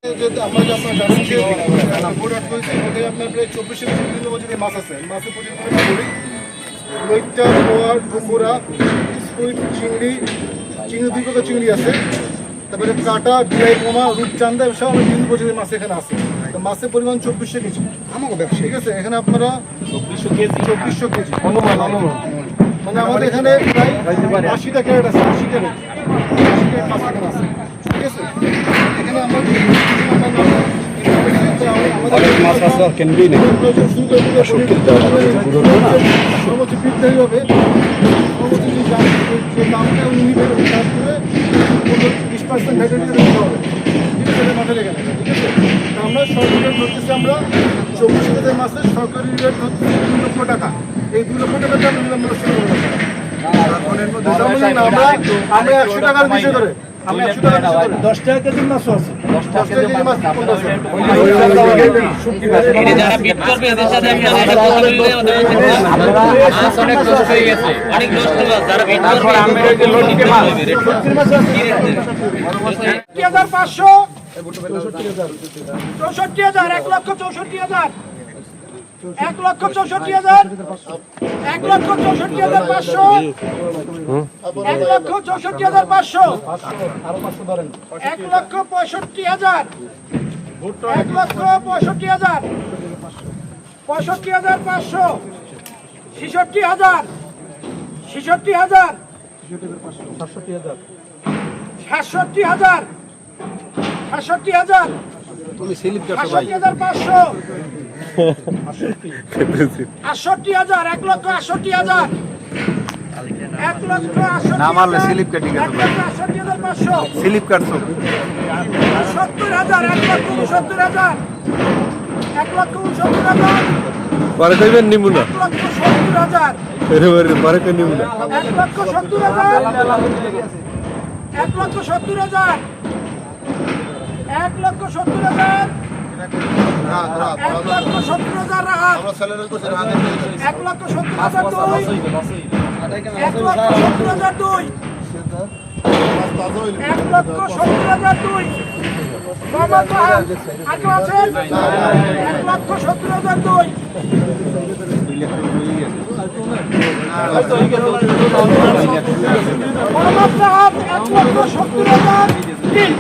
আমরা যে আপনার জানেন যে বোর্ড আট করেছি ওদের আপনার প্রায় 24 কেজি বিভিন্ন ওজনের মাছ আছে। মাছের প্রচুর পরিমাণে লইট্টা, পোয়ার, ডুমুরা, স্কুইড, চিংড়ি 2 প্রকার চিংড়ি আছে। তারপরে কাটা, বিলাই পোমা, রূপচান্দা সব বিভিন্ন প্রজাতির মাছ এখানে আছে। তো মাছের পরিমাণ 2400 কেজি আমাকে ব্যবসা, ঠিক আছে। এখানে আপনারা 2400 কেজি অনুমান মানে আমাদের এখানে প্রায় 80টা ক্যারেট আছে, 80 ক্যারেট মাছ এখানে আছে, ঠিক আছে। এখানে আমরা মাছ আছে আর কেনবি না সর্বোচ্চ বৃদ্ধি হবে, সর্বোচ্চ যে দামটা উনি নেবেন তারপরে 20% ভ্যাটেরিতে দিতে হবে, ঠিক আছে। মাথায় লেগে নেবে, ঠিক আছে। আমরা সরকারি রেট ধরতেছি, আমরা 24 কেজির মাছের সরকারি রেট ধরতেছি 2 লক্ষ টাকা। এই 2 লক্ষ টাকাটা আমরা শুরু করবো আমরা 100 টাকার বিষয় ধরে 10 টাকা কেজি মাছ আছে, 10 টাকা কেজি মাছ যারা বিট করবে এদের সাথে আমি আলাদা কথা বললে মাছ অনেক নষ্ট হয়ে গেছে, অনেক নষ্ট মাছ যারা বিট করবে আমরা এই লোনকে মাছ 64500 64000 1,64,000 1,64,000 1,64,500 1,64,500 আরো 500 ধরেন 1,65,000 1,65,000 65,500 66,000 66,000 67,000 67,000 তুমি স্লিপ করছো ভাই 67,500 68,000 1,68,000 1,68,000 না মারলে স্লিপ কেটে গেল ভাই, 68,500 স্লিপ কাটছো 70,000 1,69,000 1,69,000 পরে কইবেন নিমু না 1,70,000 এরে পরে কই নিমু না 1,70,000 1,70,000 1,70,000 1,70,000 রাহাত আমরা স্যালারি করছি রাহাত 1,70,000 2 1,70,000 বাবা পাহাড় আগে আছেন 1,70,000 2 মোহাম্মদ সাহাব 1,70,000 3